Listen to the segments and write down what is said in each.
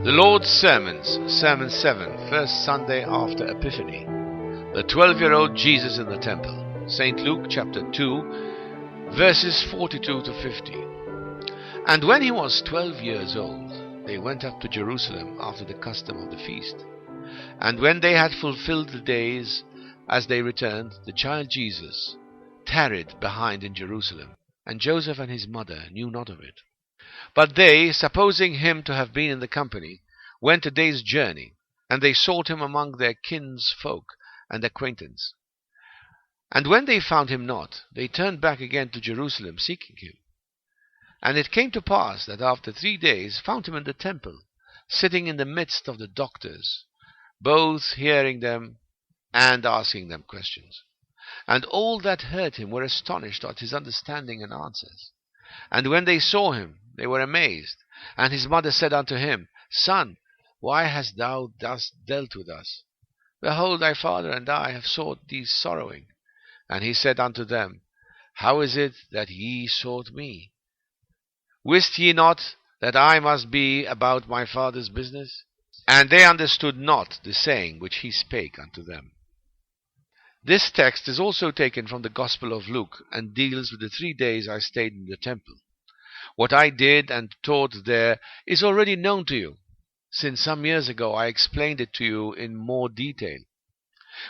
The Lord's Sermons, Sermon 7, first Sunday after Epiphany. The 12-year-old Jesus in the Temple. St. Luke chapter 2, verses 42 to 50. And when he was 12 years old, they went up to Jerusalem after the custom of the feast. And when they had fulfilled the days, as they returned, the child Jesus tarried behind in Jerusalem, and Joseph and his mother knew not of it. But they, supposing him to have been in the company, went a day's journey, and they sought him among their kinsfolk and acquaintance. And when they found him not, they turned back again to Jerusalem, seeking him. And it came to pass that after 3 days found him in the temple, sitting in the midst of the doctors, both hearing them and asking them questions. And all that heard him were astonished at his understanding and answers. And when they saw him, they were amazed. And his mother said unto him, Son, why hast thou thus dealt with us? Behold, thy father and I have sought thee sorrowing. And he said unto them, How is it that ye sought me? Wist ye not that I must be about my father's business? And they understood not the saying which he spake unto them. This text is also taken from the Gospel of Luke, and deals with the 3 days I stayed in the temple. What I did and taught there is already known to you, since some years ago I explained it to you in more detail.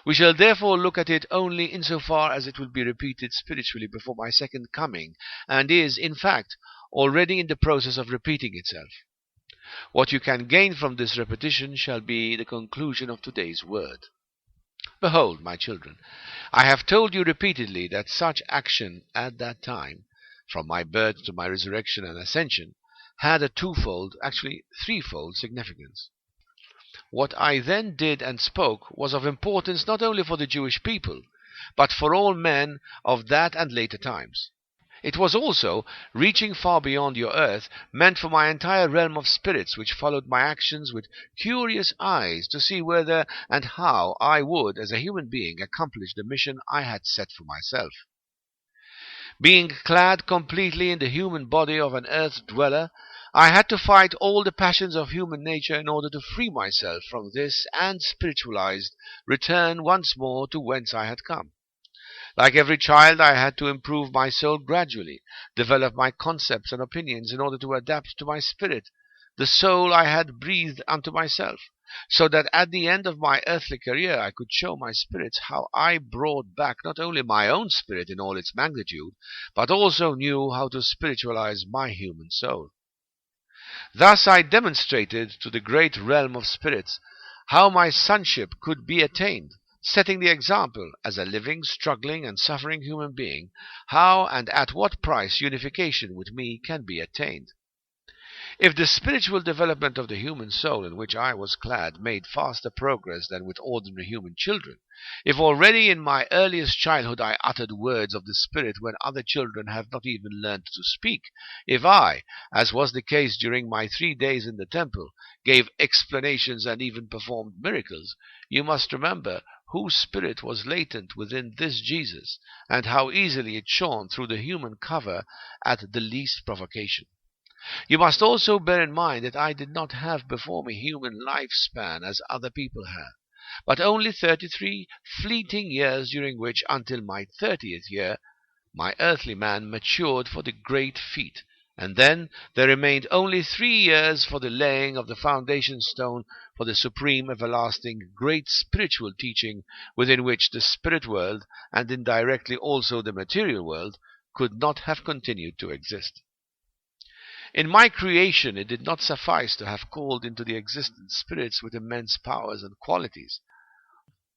We shall therefore look at it only insofar as it will be repeated spiritually before my second coming, and is, in fact, already in the process of repeating itself. What you can gain from this repetition shall be the conclusion of today's word. Behold, my children, I have told you repeatedly that such action at that time, from my birth to my resurrection and ascension, had a twofold, actually threefold significance. What I then did and spoke was of importance not only for the Jewish people, but for all men of that and later times. It was also, reaching far beyond your earth, meant for my entire realm of spirits, which followed my actions with curious eyes to see whether and how I would, as a human being, accomplish the mission I had set for myself. Being clad completely in the human body of an earth dweller, I had to fight all the passions of human nature in order to free myself from this and, spiritualized, return once more to whence I had come. Like every child, I had to improve my soul gradually, develop my concepts and opinions in order to adapt to my spirit, the soul I had breathed unto myself, so that at the end of my earthly career I could show my spirits how I brought back not only my own spirit in all its magnitude, but also knew how to spiritualize my human soul. Thus I demonstrated to the great realm of spirits how my sonship could be attained, setting the example as a living, struggling, and suffering human being, how and at what price unification with me can be attained. If the spiritual development of the human soul in which I was clad made faster progress than with ordinary human children, if already in my earliest childhood I uttered words of the Spirit when other children have not even learned to speak, if I, as was the case during my 3 days in the temple, gave explanations and even performed miracles, you must remember whose spirit was latent within this Jesus, and how easily it shone through the human cover at the least provocation. You must also bear in mind that I did not have before me human lifespan as other people had, but only 33 fleeting years during which, until my 30th year, my earthly man matured for the great feat, and then there remained only 3 years for the laying of the foundation stone for the supreme, everlasting, great spiritual teaching within which the spirit world, and indirectly also the material world, could not have continued to exist. In my creation it did not suffice to have called into the existence spirits with immense powers and qualities.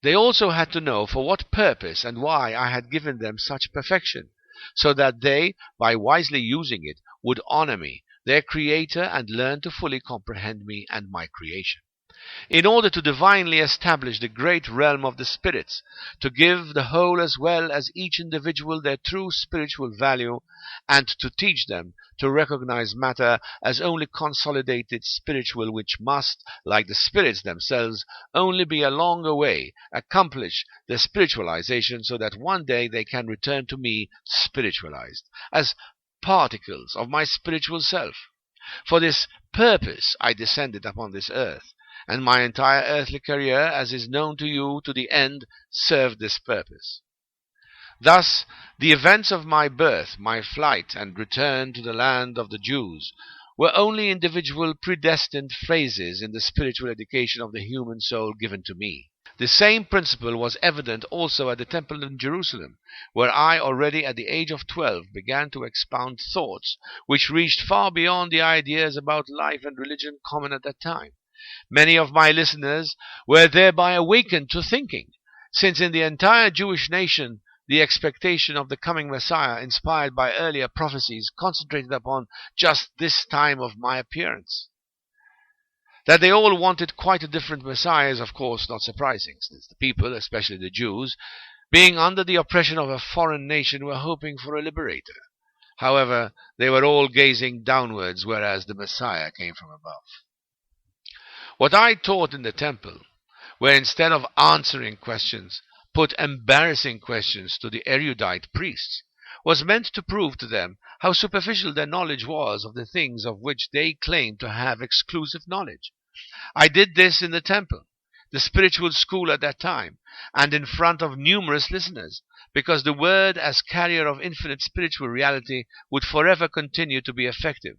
They also had to know for what purpose and why I had given them such perfection, so that they, by wisely using it, would honor me, their Creator, and learn to fully comprehend me and my creation. In order to divinely establish the great realm of the spirits, to give the whole as well as each individual their true spiritual value, and to teach them to recognize matter as only consolidated spiritual, which must, like the spirits themselves, only be along a way accomplish their spiritualization, so that one day they can return to me spiritualized, as particles of my spiritual self. For this purpose I descended upon this earth, and my entire earthly career, as is known to you, to the end served this purpose. Thus, the events of my birth, my flight, and return to the land of the Jews were only individual predestined phases in the spiritual education of the human soul given to me. The same principle was evident also at the temple in Jerusalem, where I already at the age of 12 began to expound thoughts which reached far beyond the ideas about life and religion common at that time. Many of my listeners were thereby awakened to thinking, since in the entire Jewish nation the expectation of the coming Messiah, inspired by earlier prophecies, concentrated upon just this time of my appearance. That they all wanted quite a different Messiah is of course not surprising, since the people, especially the Jews, being under the oppression of a foreign nation, were hoping for a liberator. However, they were all gazing downwards, whereas the Messiah came from above. What I taught in the temple, where instead of answering questions, put embarrassing questions to the erudite priests, was meant to prove to them how superficial their knowledge was of the things of which they claimed to have exclusive knowledge. I did this in the temple, the spiritual school at that time, and in front of numerous listeners, because the word as carrier of infinite spiritual reality would forever continue to be effective.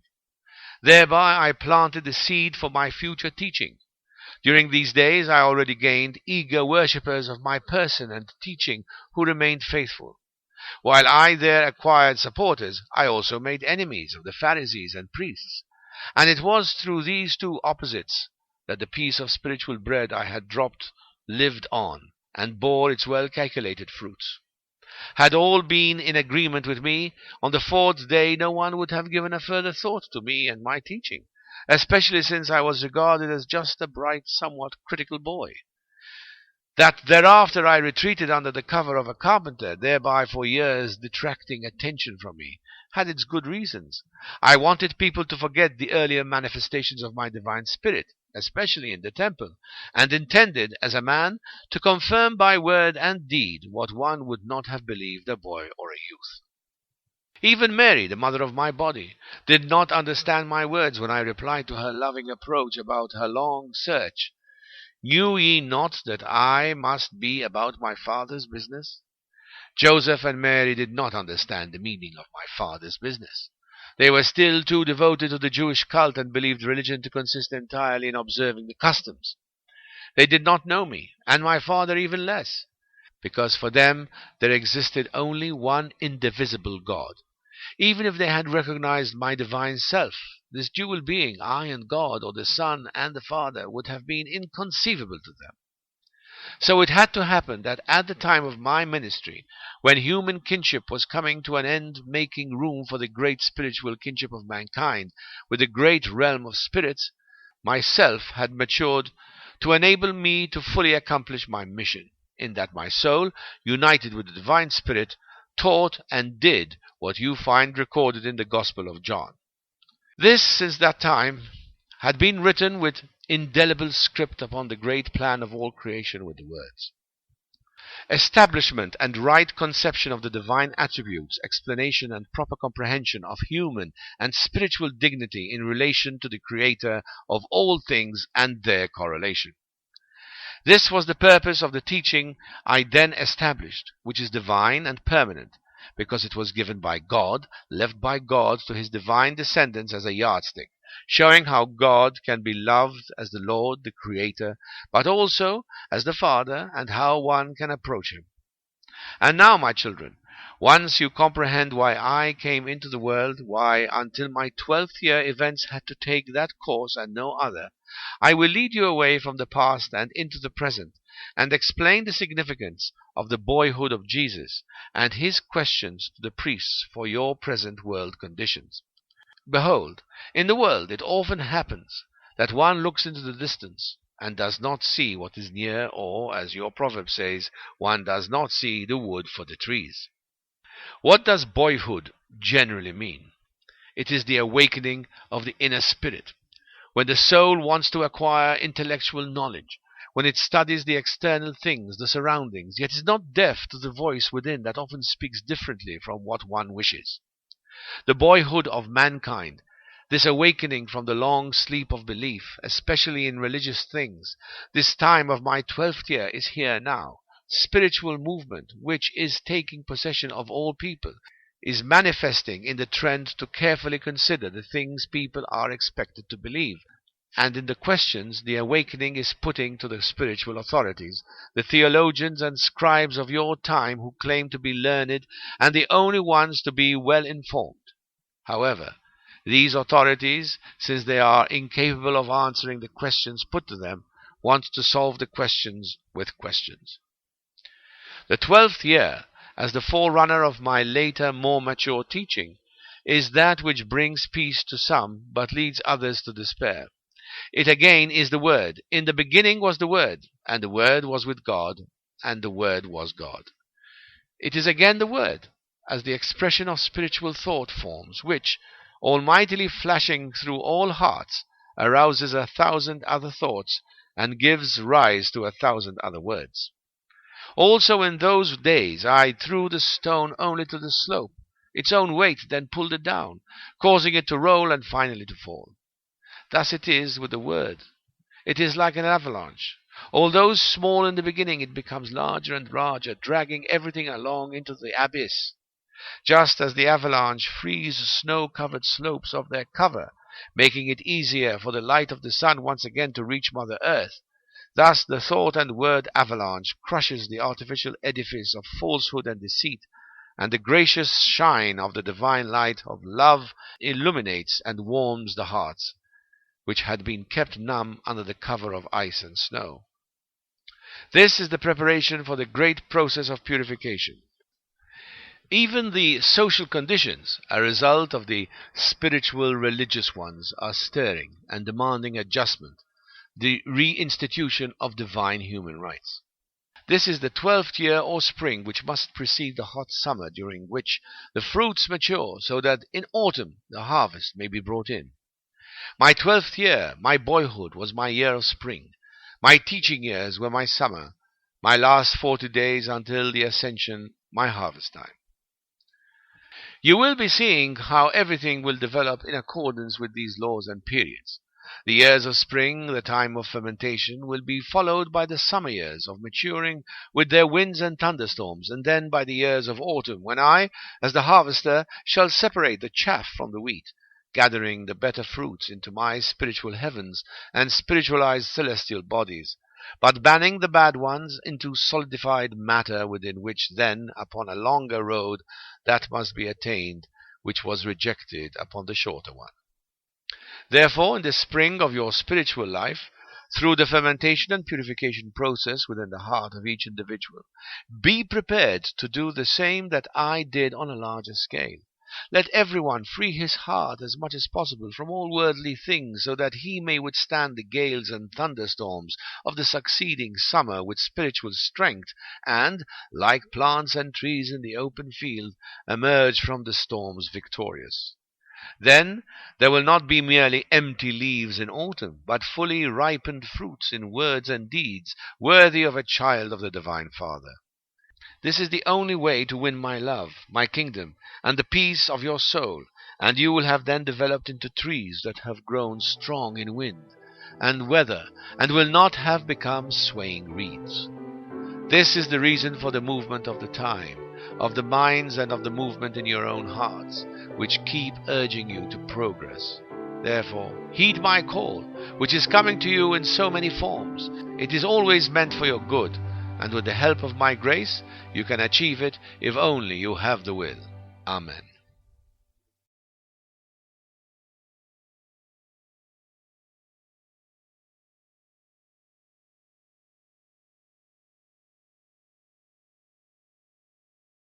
Thereby I planted the seed for my future teaching. During these days I already gained eager worshippers of my person and teaching who remained faithful. While I there acquired supporters, I also made enemies of the Pharisees and priests, and it was through these two opposites that the piece of spiritual bread I had dropped lived on, and bore its well-calculated fruits. Had all been in agreement with me, on the fourth day no one would have given a further thought to me and my teaching, especially since I was regarded as just a bright, somewhat critical boy. That thereafter I retreated under the cover of a carpenter, thereby for years detracting attention from me, had its good reasons. I wanted people to forget the earlier manifestations of my divine spirit, especially in the temple, and intended, as a man, to confirm by word and deed what one would not have believed a boy or a youth. Even Mary, the mother of my body, did not understand my words when I replied to her loving approach about her long search. Knew ye not that I must be about my Father's business? Joseph and Mary did not understand the meaning of my Father's business. They were still too devoted to the Jewish cult and believed religion to consist entirely in observing the customs. They did not know me, and my Father even less, because for them there existed only one indivisible God. Even if they had recognized my divine self, this dual being, I and God, or the Son and the Father, would have been inconceivable to them. So it had to happen that at the time of my ministry, when human kinship was coming to an end, making room for the great spiritual kinship of mankind with the great realm of spirits, myself had matured to enable me to fully accomplish my mission, in that my soul, united with the divine spirit, taught and did what you find recorded in the Gospel of John. This, since that time, had been written with indelible script upon the great plan of all creation with the words. Establishment and right conception of the divine attributes, explanation and proper comprehension of human and spiritual dignity in relation to the Creator of all things and their correlation. This was the purpose of the teaching I then established, which is divine and permanent, because it was given by God, left by God to his divine descendants as a yardstick, showing how God can be loved as the Lord, the Creator, but also as the Father, and how one can approach him. And now, my children, once you comprehend why I came into the world, why until my 12th year events had to take that course and no other, I will lead you away from the past and into the present, and explain the significance of the boyhood of Jesus and his questions to the priests for your present world conditions. Behold, in the world it often happens that one looks into the distance and does not see what is near, or, as your proverb says, one does not see the wood for the trees. What does boyhood generally mean? It is the awakening of the inner spirit, when the soul wants to acquire intellectual knowledge, when it studies the external things, the surroundings, yet is not deaf to the voice within that often speaks differently from what one wishes. The boyhood of mankind this awakening from the long sleep of belief, especially in religious things, this time of my 12th year is here now. Spiritual movement, which is taking possession of all people, is manifesting in the trend to carefully consider the things people are expected to believe, and in the questions the awakening is putting to the spiritual authorities, the theologians and scribes of your time who claim to be learned and the only ones to be well informed. However, these authorities, since they are incapable of answering the questions put to them, want to solve the questions with questions. The 12th year, as the forerunner of my later, more mature teaching, is that which brings peace to some, but leads others to despair. It again is the Word. In the beginning was the Word, and the Word was with God, and the Word was God. It is again the Word, as the expression of spiritual thought forms, which, almightily flashing through all hearts, arouses 1,000 other thoughts, and gives rise to 1,000 other words. Also in those days I threw the stone only to the slope. Its own weight then pulled it down, causing it to roll and finally to fall. Thus it is with the Word. It is like an avalanche. Although small in the beginning, it becomes larger and larger, dragging everything along into the abyss. Just as the avalanche frees snow-covered slopes of their cover, making it easier for the light of the sun once again to reach Mother Earth, thus the thought and word avalanche crushes the artificial edifice of falsehood and deceit, and the gracious shine of the divine light of love illuminates and warms the hearts, which had been kept numb under the cover of ice and snow. This is the preparation for the great process of purification. Even the social conditions, a result of the spiritual religious ones, are stirring and demanding adjustment, the reinstitution of divine human rights. This is the 12th year or spring which must precede the hot summer, during which the fruits mature, so that in autumn the harvest may be brought in. My 12th year, my boyhood, was my year of spring. My teaching years were my summer. My last 40 days until the ascension, my harvest time. You will be seeing how everything will develop in accordance with these laws and periods. The years of spring, the time of fermentation, will be followed by the summer years of maturing with their winds and thunderstorms, and then by the years of autumn, when I, as the harvester, shall separate the chaff from the wheat, gathering the better fruits into my spiritual heavens and spiritualized celestial bodies, but banning the bad ones into solidified matter, within which then, upon a longer road, that must be attained which was rejected upon the shorter one. Therefore, in the spring of your spiritual life, through the fermentation and purification process within the heart of each individual, be prepared to do the same that I did on a larger scale. Let everyone free his heart as much as possible from all worldly things, so that he may withstand the gales and thunderstorms of the succeeding summer with spiritual strength, and, like plants and trees in the open field, emerge from the storms victorious. Then there will not be merely empty leaves in autumn, but fully ripened fruits in words and deeds, worthy of a child of the Divine Father. This is the only way to win my love, my kingdom, and the peace of your soul, and you will have then developed into trees that have grown strong in wind and weather, and will not have become swaying reeds. This is the reason for the movement of the time, of the minds, and of the movement in your own hearts, which keep urging you to progress. Therefore, heed my call, which is coming to you in so many forms. It is always meant for your good, and with the help of my grace, you can achieve it if only you have the will. Amen.